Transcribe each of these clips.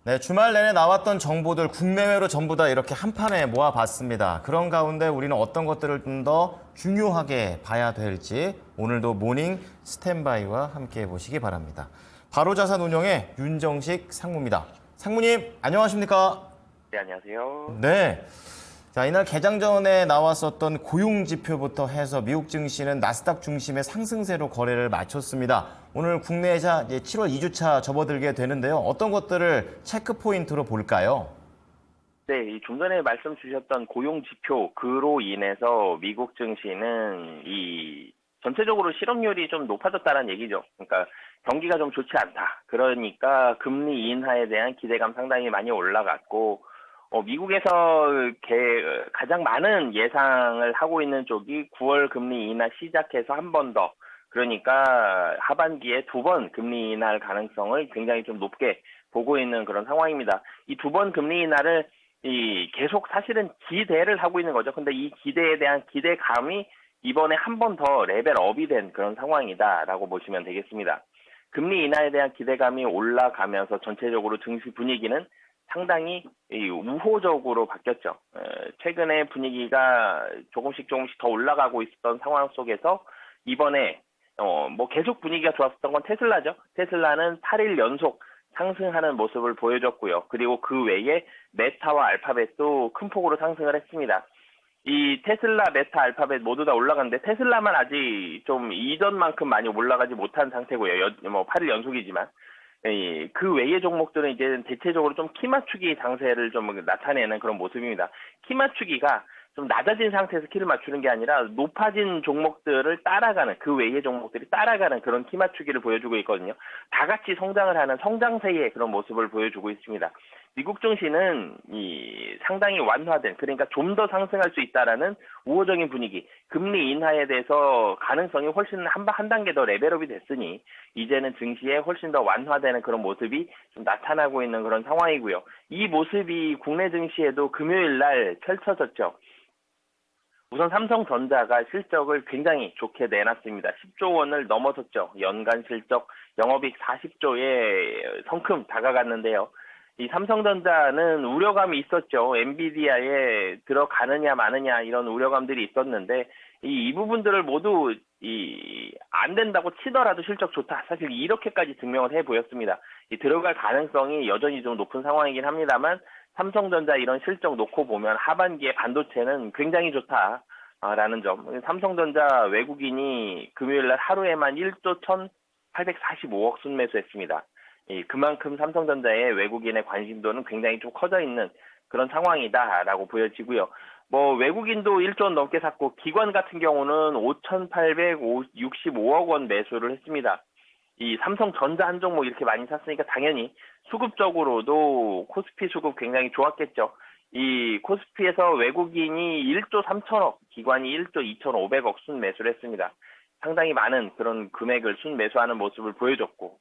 네, 주말 내내 나왔던 정보들 국내외로 전부 다 이렇게 한 판에 모아봤습니다. 그런 가운데 우리는 어떤 것들을 좀 더 중요하게 봐야 될지 오늘도 모닝 스탠바이와 함께 해보시기 바랍니다. 바로자산운용의 윤정식 상무입니다. 상무님, 안녕하십니까? 네, 안녕하세요. 네. 자, 이날 개장 전에 나왔었던 고용 지표부터 해서 미국 증시는 나스닥 중심의 상승세로 거래를 마쳤습니다. 오늘 국내자 7월 2주차 접어들게 되는데요. 어떤 것들을 체크 포인트로 볼까요? 네, 좀 전에 말씀 주셨던 고용 지표, 그로 인해서 미국 증시는 전체적으로 실업률이 좀 높아졌다는 얘기죠. 그러니까 경기가 좀 좋지 않다. 그러니까 금리 인하에 대한 기대감 상당히 많이 올라갔고, 미국에서 가장 많은 예상을 하고 있는 쪽이 9월 금리 인하 시작해서 한 번 더, 그러니까 하반기에 2번 금리 인하할 가능성을 굉장히 좀 높게 보고 있는 그런 상황입니다. 이 2번 금리 인하를 계속 사실은 기대를 하고 있는 거죠. 근데 이 기대에 대한 기대감이 이번에 한 번 더 레벨업이 된 그런 상황이다라고 보시면 되겠습니다. 금리 인하에 대한 기대감이 올라가면서 전체적으로 증시 분위기는 상당히 우호적으로 바뀌었죠. 최근에 분위기가 조금씩 더 올라가고 있었던 상황 속에서 이번에 계속 분위기가 좋았었던 건 테슬라죠. 테슬라는 8일 연속 상승하는 모습을 보여줬고요. 그리고 그 외에 메타와 알파벳도 큰 폭으로 상승을 했습니다. 이 테슬라, 메타, 알파벳 모두 다 올라갔는데 테슬라만 아직 좀 이전만큼 많이 올라가지 못한 상태고요. 8일 연속이지만. 그 외의 종목들은 이제 대체적으로 좀 키 맞추기 장세를 좀 나타내는 그런 모습입니다. 키 맞추기가 좀 낮아진 상태에서 키를 맞추는 게 아니라 높아진 종목들을 따라가는, 그 외의 종목들이 따라가는 그런 키 맞추기를 보여주고 있거든요. 다 같이 성장을 하는 성장세의 그런 모습을 보여주고 있습니다. 미국 증시는 상당히 완화된, 그러니까 좀 더 상승할 수 있다라는 우호적인 분위기, 금리 인하에 대해서 가능성이 훨씬 한 단계 더 레벨업이 됐으니 이제는 증시에 훨씬 더 완화되는 그런 모습이 좀 나타나고 있는 그런 상황이고요. 이 모습이 국내 증시에도 금요일 날 펼쳐졌죠. 우선 삼성전자가 실적을 굉장히 좋게 내놨습니다. 10조 원을 넘어섰죠. 연간 실적, 영업이익 40조에 성큼 다가갔는데요. 이 삼성전자는 우려감이 있었죠. 엔비디아에 들어가느냐 마느냐 이런 우려감들이 있었는데 이 부분들을 모두 안 된다고 치더라도 실적 좋다. 사실 이렇게까지 증명을 해 보였습니다. 들어갈 가능성이 여전히 좀 높은 상황이긴 합니다만 삼성전자 이런 실적 놓고 보면 하반기에 반도체는 굉장히 좋다라는 점. 삼성전자 외국인이 금요일날 하루에만 1조 1,845억 순매수했습니다. 그만큼 삼성전자의 외국인의 관심도는 굉장히 좀 커져 있는 그런 상황이다라고 보여지고요. 외국인도 1조 원 넘게 샀고 기관 같은 경우는 5,865억 원 매수를 했습니다. 이 삼성전자 한 종목 이렇게 많이 샀으니까 당연히 수급적으로도 코스피 수급 굉장히 좋았겠죠. 이 코스피에서 외국인이 1조 3천억, 기관이 1조 2,500억 순매수를 했습니다. 상당히 많은 그런 금액을 순매수하는 모습을 보여줬고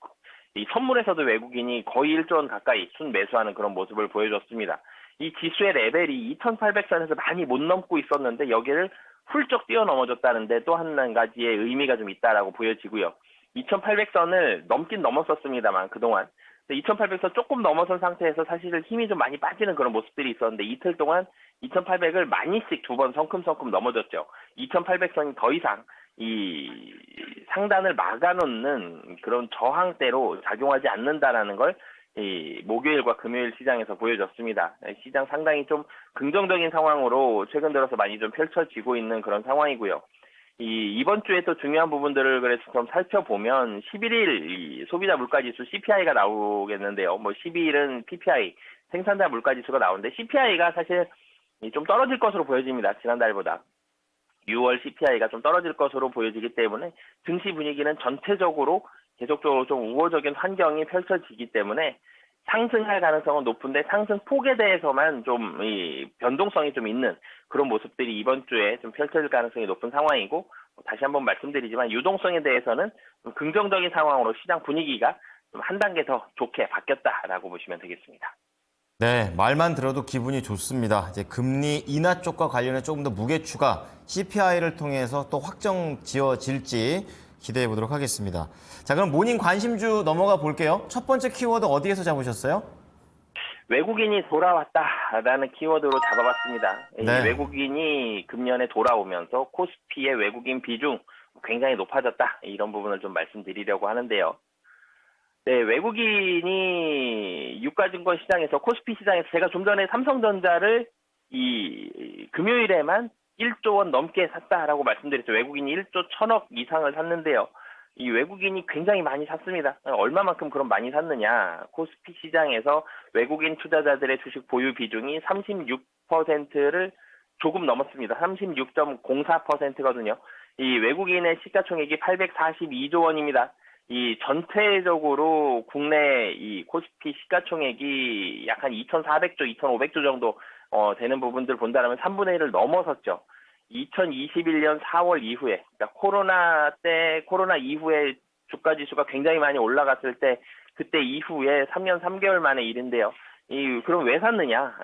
이 선물에서도 외국인이 거의 1조 원 가까이 순매수하는 그런 모습을 보여줬습니다. 이 지수의 레벨이 2,800선에서 많이 못 넘고 있었는데 여기를 훌쩍 뛰어넘어졌다는데 또 한 가지의 의미가 좀 있다라고 보여지고요. 2,800선을 넘긴 넘었었습니다만 그동안 2,800선 조금 넘어선 상태에서 사실 힘이 좀 많이 빠지는 그런 모습들이 있었는데 이틀 동안 2,800을 많이씩 두 번 성큼성큼 넘어졌죠. 2,800선이 더 이상 이 상단을 막아놓는 그런 저항대로 작용하지 않는다라는 걸 목요일과 금요일 시장에서 보여줬습니다. 시장 상당히 좀 긍정적인 상황으로 최근 들어서 많이 좀 펼쳐지고 있는 그런 상황이고요. 이번 주에 또 중요한 부분들을 그래서 좀 살펴보면 11일 소비자 물가지수 CPI가 나오겠는데요. 12일은 PPI 생산자 물가지수가 나오는데 CPI가 사실 좀 떨어질 것으로 보여집니다. 지난달보다. 6월 CPI가 좀 떨어질 것으로 보여지기 때문에 증시 분위기는 전체적으로 계속적으로 좀 우호적인 환경이 펼쳐지기 때문에 상승할 가능성은 높은데 상승 폭에 대해서만 좀 변동성이 좀 있는 그런 모습들이 이번 주에 좀 펼쳐질 가능성이 높은 상황이고 다시 한번 말씀드리지만 유동성에 대해서는 좀 긍정적인 상황으로 시장 분위기가 좀 한 단계 더 좋게 바뀌었다라고 보시면 되겠습니다. 네, 말만 들어도 기분이 좋습니다. 이제 금리 인하 쪽과 관련해 조금 더 무게 추가, CPI를 통해서 또 확정 지어질지 기대해 보도록 하겠습니다. 자, 그럼 모닝 관심주 넘어가 볼게요. 첫 번째 키워드 어디에서 잡으셨어요? 외국인이 돌아왔다라는 키워드로 잡아봤습니다. 이 네. 외국인이 금년에 돌아오면서 코스피의 외국인 비중 굉장히 높아졌다. 이런 부분을 좀 말씀드리려고 하는데요. 네, 외국인이 유가증권 시장에서 코스피 시장에서 제가 좀 전에 삼성전자를 이 금요일에만 1조 원 넘게 샀다라고 말씀드렸죠. 외국인이 1조 1000억 이상을 샀는데요. 이 외국인이 굉장히 많이 샀습니다. 얼마만큼 그럼 많이 샀느냐. 코스피 시장에서 외국인 투자자들의 주식 보유 비중이 36%를 조금 넘었습니다. 36.04%거든요. 이 외국인의 시가총액이 842조 원입니다. 이 전체적으로 국내 이 코스피 시가총액이 약 한 2,400조, 2,500조 정도 되는 부분들 본다면 3분의 1을 넘어섰죠. 2021년 4월 이후에, 그러니까 코로나 이후에 주가 지수가 굉장히 많이 올라갔을 때, 그때 이후에 3년 3개월 만의 일인데요. 그럼 왜 샀느냐?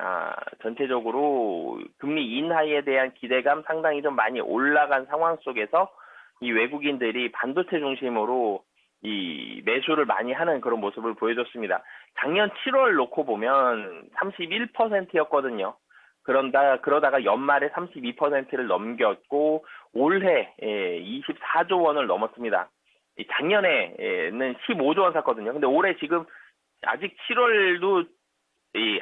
전체적으로 금리 인하에 대한 기대감 상당히 좀 많이 올라간 상황 속에서 이 외국인들이 반도체 중심으로 이 매수를 많이 하는 그런 모습을 보여줬습니다. 작년 7월 놓고 보면 31%였거든요. 그러다가 연말에 32%를 넘겼고 올해 24조 원을 넘었습니다. 작년에는 15조 원 샀거든요. 근데 올해 지금 아직 7월도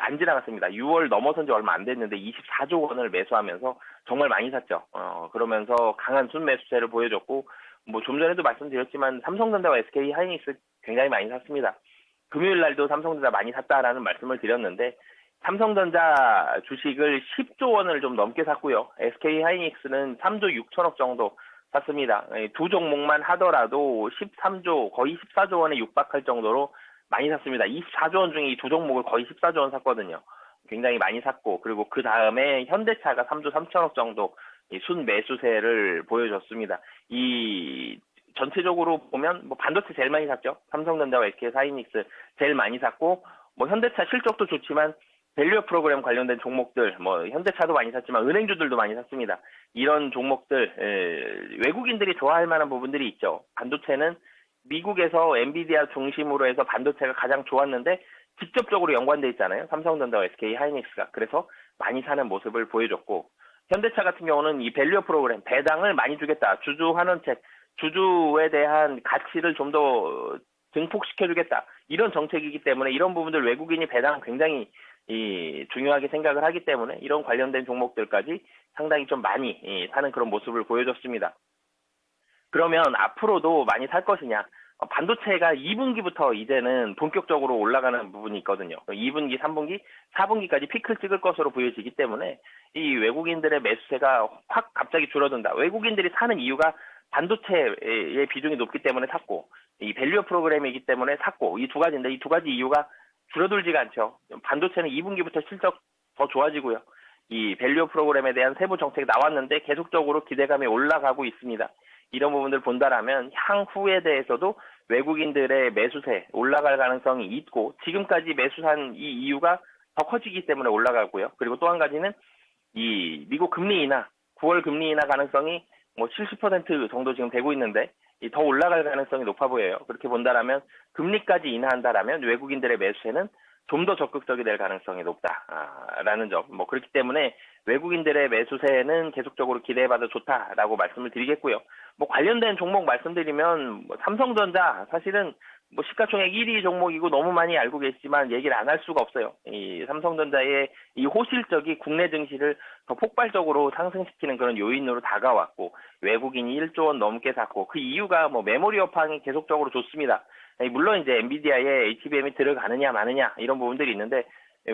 안 지나갔습니다. 6월 넘어선 지 얼마 안 됐는데 24조 원을 매수하면서 정말 많이 샀죠. 그러면서 강한 순매수세를 보여줬고, 뭐 좀 전에도 말씀드렸지만 삼성전자와 SK 하이닉스 굉장히 많이 샀습니다. 금요일 날도 삼성전자 많이 샀다라는 말씀을 드렸는데, 삼성전자 주식을 10조 원을 좀 넘게 샀고요. SK 하이닉스는 3조 6천억 정도 샀습니다. 두 종목만 하더라도 13조, 거의 14조 원에 육박할 정도로 많이 샀습니다. 24조 원 중에 이 두 종목을 거의 14조 원 샀거든요. 굉장히 많이 샀고, 그리고 그 다음에 현대차가 3조 3천억 정도 순매수세를 보여줬습니다. 이 전체적으로 보면 뭐 반도체 제일 많이 샀죠. 삼성전자와 SK 하이닉스 제일 많이 샀고, 뭐 현대차 실적도 좋지만 밸류어 프로그램 관련된 종목들, 뭐 현대차도 많이 샀지만 은행주들도 많이 샀습니다. 이런 종목들 외국인들이 좋아할 만한 부분들이 있죠. 반도체는 미국에서 엔비디아 중심으로 해서 반도체가 가장 좋았는데 직접적으로 연관돼 있잖아요. 삼성전자와 SK 하이닉스가. 그래서 많이 사는 모습을 보여줬고, 현대차 같은 경우는 이 밸류어 프로그램, 배당을 많이 주겠다. 주주 환원책, 주주에 대한 가치를 좀 더 증폭시켜주겠다. 이런 정책이기 때문에 이런 부분들 외국인이 배당 굉장히 중요하게 생각을 하기 때문에 이런 관련된 종목들까지 상당히 좀 많이 사는 그런 모습을 보여줬습니다. 그러면 앞으로도 많이 살 것이냐? 반도체가 2분기부터 이제는 본격적으로 올라가는 부분이 있거든요. 2분기, 3분기, 4분기까지 피크를 찍을 것으로 보여지기 때문에 이 외국인들의 매수세가 확 갑자기 줄어든다. 외국인들이 사는 이유가 반도체의 비중이 높기 때문에 샀고, 이 밸류어 프로그램이기 때문에 샀고, 이 두 가지인데 이 두 가지 이유가 줄어들지가 않죠. 반도체는 2분기부터 실적 더 좋아지고요. 이 밸류어 프로그램에 대한 세부 정책이 나왔는데 계속적으로 기대감이 올라가고 있습니다. 이런 부분들 본다라면 향후에 대해서도 외국인들의 매수세 올라갈 가능성이 있고, 지금까지 매수한 이 이유가 더 커지기 때문에 올라가고요. 그리고 또 한 가지는 이 미국 금리 인하, 9월 금리 인하 가능성이 뭐 70% 정도 지금 되고 있는데 더 올라갈 가능성이 높아 보여요. 그렇게 본다라면 금리까지 인하한다라면 외국인들의 매수세는 좀 더 적극적이 될 가능성이 높다라는 점. 뭐 그렇기 때문에 외국인들의 매수세는 계속적으로 기대해봐도 좋다라고 말씀을 드리겠고요. 뭐 관련된 종목 말씀드리면 뭐 삼성전자 사실은 뭐 시가총액 1위 종목이고 너무 많이 알고 계시지만 얘기를 안 할 수가 없어요. 이 삼성전자의 이 호실적이 국내 증시를 더 폭발적으로 상승시키는 그런 요인으로 다가왔고, 외국인이 1조 원 넘게 샀고, 그 이유가 뭐 메모리 업황이 계속적으로 좋습니다. 물론 이제 엔비디아에 HBM이 들어가느냐 마느냐 이런 부분들이 있는데,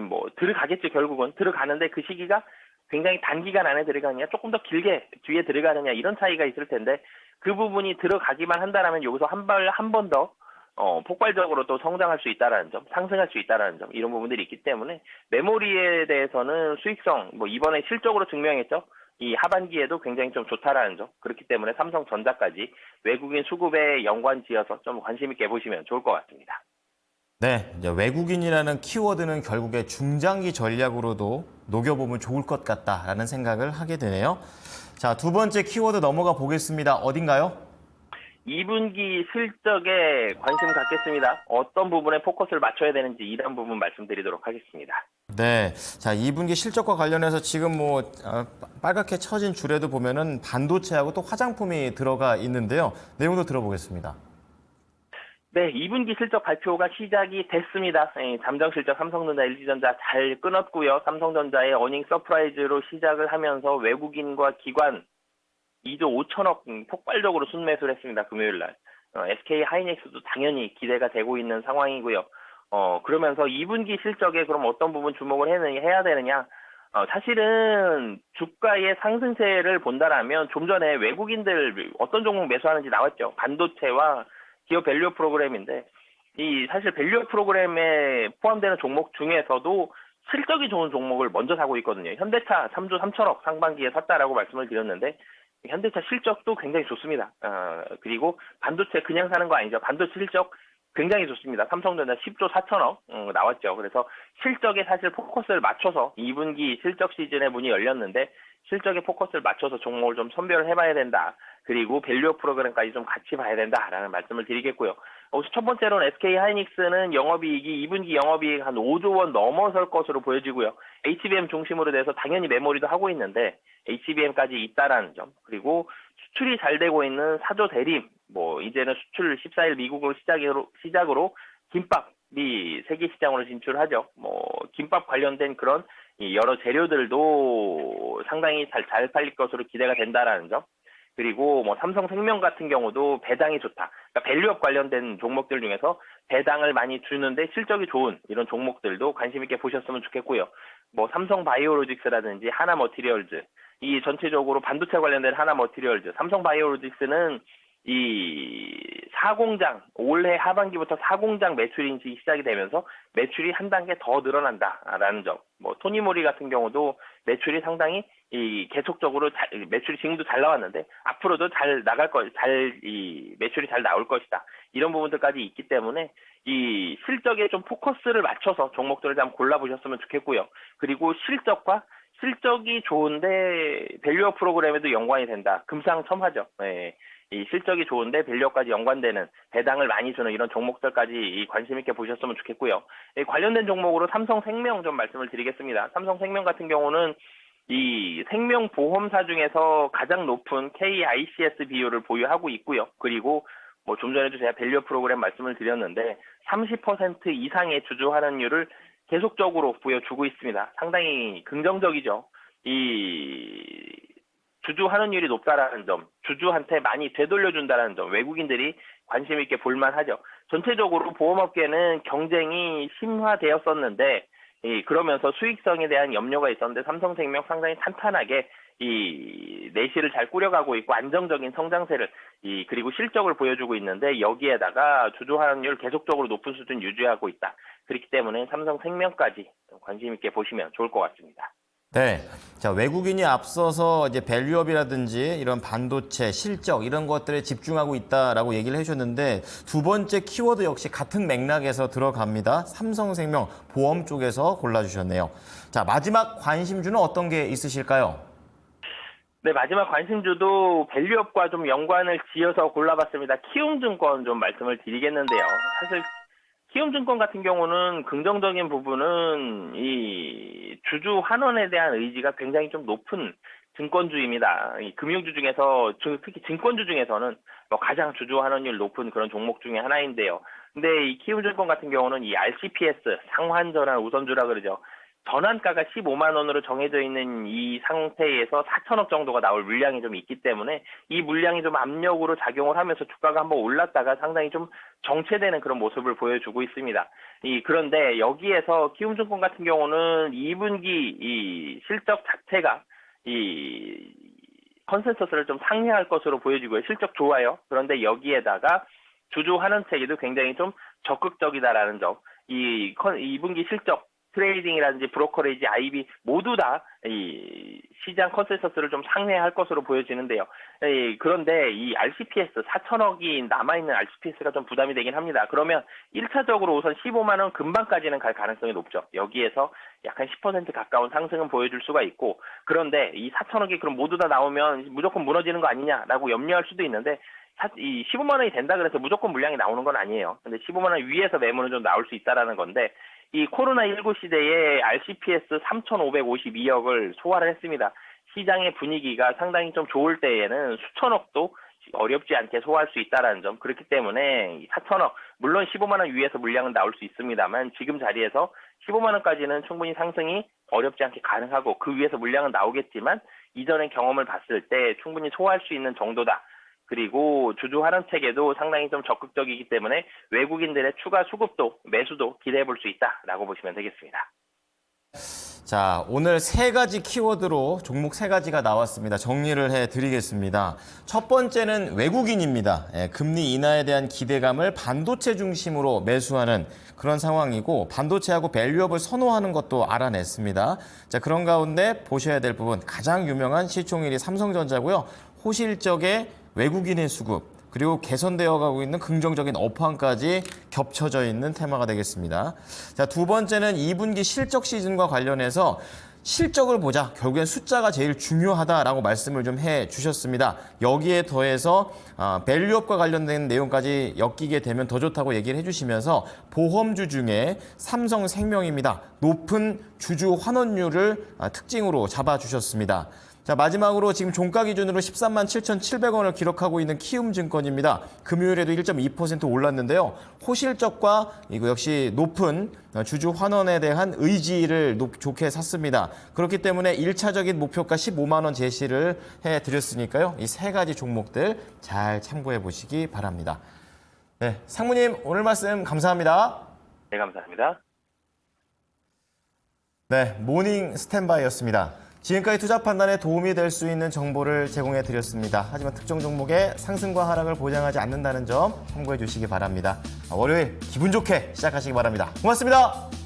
뭐 들어가겠죠. 결국은 들어가는데 그 시기가 굉장히 단기간 안에 들어가느냐 조금 더 길게 뒤에 들어가느냐 이런 차이가 있을 텐데, 그 부분이 들어가기만 한다라면 여기서 한 번 더 폭발적으로 또 성장할 수 있다라는 점, 상승할 수 있다라는 점, 이런 부분들이 있기 때문에 메모리에 대해서는 수익성, 뭐 이번에 실적으로 증명했죠. 이 하반기에도 굉장히 좀 좋다라는 점. 그렇기 때문에 삼성전자까지 외국인 수급에 연관 지어서 좀 관심 있게 보시면 좋을 것 같습니다. 네, 이제 외국인이라는 키워드는 결국에 중장기 전략으로도 녹여보면 좋을 것 같다라는 생각을 하게 되네요. 자, 두 번째 키워드 넘어가 보겠습니다. 어딘가요? 2분기 실적에 관심 갖겠습니다. 어떤 부분에 포커스를 맞춰야 되는지 이런 부분 말씀드리도록 하겠습니다. 네. 자, 2분기 실적과 관련해서 지금 빨갛게 쳐진 줄에도 보면은 반도체하고 또 화장품이 들어가 있는데요. 내용도 들어보겠습니다. 네, 2분기 실적 발표가 시작이 됐습니다. 잠정 실적 삼성전자, LG전자 잘 끊었고요. 삼성전자의 어닝 서프라이즈로 시작을 하면서 외국인과 기관 2조 5천억 폭발적으로 순매수를 했습니다. 금요일 날. SK 하이닉스도 당연히 기대가 되고 있는 상황이고요. 그러면서 2분기 실적에 그럼 어떤 부분 주목을 해야 되느냐? 사실은 주가의 상승세를 본다라면 좀 전에 외국인들 어떤 종목 매수하는지 나왔죠. 반도체와 기업 밸류 프로그램인데 이 사실 밸류 프로그램에 포함되는 종목 중에서도 실적이 좋은 종목을 먼저 사고 있거든요. 현대차 3조 3천억 상반기에 샀다라고 말씀을 드렸는데 현대차 실적도 굉장히 좋습니다. 그리고 반도체 그냥 사는 거 아니죠. 반도체 실적 굉장히 좋습니다. 삼성전자 10조 4천억 나왔죠. 그래서 실적에 사실 포커스를 맞춰서 2분기 실적 시즌의 문이 열렸는데 실적에 포커스를 맞춰서 종목을 좀 선별을 해봐야 된다. 그리고 밸류 프로그램까지 좀 같이 봐야 된다라는 말씀을 드리겠고요. 첫 번째로는 SK 하이닉스는 영업이익이 2분기 영업이익 한 5조 원 넘어설 것으로 보여지고요. HBM 중심으로 돼서 당연히 메모리도 하고 있는데 HBM까지 있다라는 점. 그리고 수출이 잘 되고 있는 사조 대림, 이제는 수출 14일 미국으로 시작으로 김밥이 세계 시장으로 진출하죠. 김밥 관련된 그런 여러 재료들도 상당히 잘 팔릴 것으로 기대가 된다라는 점. 그리고 삼성생명 같은 경우도 배당이 좋다. 그러니까 밸류업 관련된 종목들 중에서 배당을 많이 주는데 실적이 좋은 이런 종목들도 관심 있게 보셨으면 좋겠고요. 삼성바이오로직스라든지 하나머티리얼즈, 이 전체적으로 반도체 관련된 하나머티리얼즈, 삼성바이오로직스는 이 4공장, 올해 하반기부터 4공장 매출이 시작이 되면서 매출이 한 단계 더 늘어난다라는 점. 토니모리 같은 경우도 매출이 상당히 계속적으로 매출이 지금도 잘 나왔는데 앞으로도 잘 나갈 매출이 잘 나올 것이다. 이런 부분들까지 있기 때문에 이 실적에 좀 포커스를 맞춰서 종목들을 좀 골라보셨으면 좋겠고요. 그리고 실적이 좋은데 밸류업 프로그램에도 연관이 된다. 금상첨화죠. 네. 이 실적이 좋은데 밸류업까지 연관되는 배당을 많이 주는 이런 종목들까지 관심 있게 보셨으면 좋겠고요. 관련된 종목으로 삼성생명 좀 말씀을 드리겠습니다. 삼성생명 같은 경우는 이 생명보험사 중에서 가장 높은 KICS 비율을 보유하고 있고요. 그리고 좀 전에도 제가 밸류 프로그램 말씀을 드렸는데 30% 이상의 주주 환원율을 계속적으로 보여주고 있습니다. 상당히 긍정적이죠. 이 주주 환원율이 높다라는 점, 주주한테 많이 되돌려준다는 점, 외국인들이 관심 있게 볼만하죠. 전체적으로 보험업계는 경쟁이 심화되었었는데 그러면서 수익성에 대한 염려가 있었는데 삼성생명 상당히 탄탄하게 이 내실을 잘 꾸려가고 있고 안정적인 성장세를 그리고 실적을 보여주고 있는데 여기에다가 주주 환원율 계속적으로 높은 수준 유지하고 있다. 그렇기 때문에 삼성생명까지 관심 있게 보시면 좋을 것 같습니다. 네. 자, 외국인이 앞서서 이제 밸류업이라든지 이런 반도체, 실적 이런 것들에 집중하고 있다라고 얘기를 해주셨는데 두 번째 키워드 역시 같은 맥락에서 들어갑니다. 삼성생명 보험 쪽에서 골라주셨네요. 자, 마지막 관심주는 어떤 게 있으실까요? 네, 마지막 관심주도 밸류업과 좀 연관을 지어서 골라봤습니다. 키움증권 좀 말씀을 드리겠는데요. 사실 키움증권 같은 경우는 긍정적인 부분은 이 주주 환원에 대한 의지가 굉장히 좀 높은 증권주입니다. 이 금융주 중에서 특히 증권주 중에서는 가장 주주 환원율 높은 그런 종목 중에 하나인데요. 근데 이 키움증권 같은 경우는 이 RCPS 상환전환 우선주라 그러죠. 전환가가 15만 원으로 정해져 있는 이 상태에서 4천억 정도가 나올 물량이 좀 있기 때문에 이 물량이 좀 압력으로 작용을 하면서 주가가 한번 올랐다가 상당히 좀 정체되는 그런 모습을 보여주고 있습니다. 그런데 여기에서 키움증권 같은 경우는 2분기 이 실적 자체가 이 컨센서스를 좀 상회할 것으로 보여지고요. 실적 좋아요. 그런데 여기에다가 주주 환원 체계도 굉장히 좀 적극적이다라는 점. 2분기 실적 트레이딩이라든지 브로커리지, IB 모두 다 이 시장 컨센서스를 좀 상회할 것으로 보여지는데요. 그런데 이 RCPS 4천억이 남아있는 RCPS가 좀 부담이 되긴 합니다. 그러면 1차적으로 우선 15만 원 금방까지는 갈 가능성이 높죠. 여기에서 약간 10% 가까운 상승은 보여줄 수가 있고 그런데 이 4천억이 그럼 모두 다 나오면 무조건 무너지는 거 아니냐라고 염려할 수도 있는데 이 15만 원이 된다 그래서 무조건 물량이 나오는 건 아니에요. 근데 15만 원 위에서 매물은 좀 나올 수 있다라는 건데 이 코로나19 시대에 RCPS 3,552억을 소화를 했습니다. 시장의 분위기가 상당히 좀 좋을 때에는 수천억도 어렵지 않게 소화할 수 있다라는 점. 그렇기 때문에 4천억, 물론 15만 원 위에서 물량은 나올 수 있습니다만 지금 자리에서 15만 원까지는 충분히 상승이 어렵지 않게 가능하고 그 위에서 물량은 나오겠지만 이전의 경험을 봤을 때 충분히 소화할 수 있는 정도다. 그리고 주주 환원 체계도 상당히 좀 적극적이기 때문에 외국인들의 추가 수급도 매수도 기대해 볼 수 있다라고 보시면 되겠습니다. 자, 오늘 3가지 키워드로 종목 3가지가 나왔습니다. 정리를 해드리겠습니다. 첫 번째는 외국인입니다. 금리 인하에 대한 기대감을 반도체 중심으로 매수하는 그런 상황이고 반도체하고 밸류업을 선호하는 것도 알아냈습니다. 자, 그런 가운데 보셔야 될 부분 가장 유명한 시총 1위 삼성전자고요. 호실적의 외국인의 수급 그리고 개선되어 가고 있는 긍정적인 업황까지 겹쳐져 있는 테마가 되겠습니다. 자, 두 번째는 2분기 실적 시즌과 관련해서 실적을 보자. 결국엔 숫자가 제일 중요하다라고 말씀을 좀 해주셨습니다. 여기에 더해서 밸류업과 관련된 내용까지 엮이게 되면 더 좋다고 얘기를 해주시면서 보험주 중에 삼성생명입니다. 높은 주주 환원율을 특징으로 잡아주셨습니다. 자, 마지막으로 지금 종가 기준으로 13만 7,700원을 기록하고 있는 키움증권입니다. 금요일에도 1.2% 올랐는데요. 호실적과 이거 역시 높은 주주 환원에 대한 의지를 좋게 샀습니다. 그렇기 때문에 1차적인 목표가 15만 원 제시를 해드렸으니까요. 이 3가지 종목들 잘 참고해 보시기 바랍니다. 네, 상무님 오늘 말씀 감사합니다. 네, 감사합니다. 네, 모닝 스탠바이였습니다. 지금까지 투자 판단에 도움이 될 수 있는 정보를 제공해 드렸습니다. 하지만 특정 종목의 상승과 하락을 보장하지 않는다는 점 참고해 주시기 바랍니다. 월요일 기분 좋게 시작하시기 바랍니다. 고맙습니다.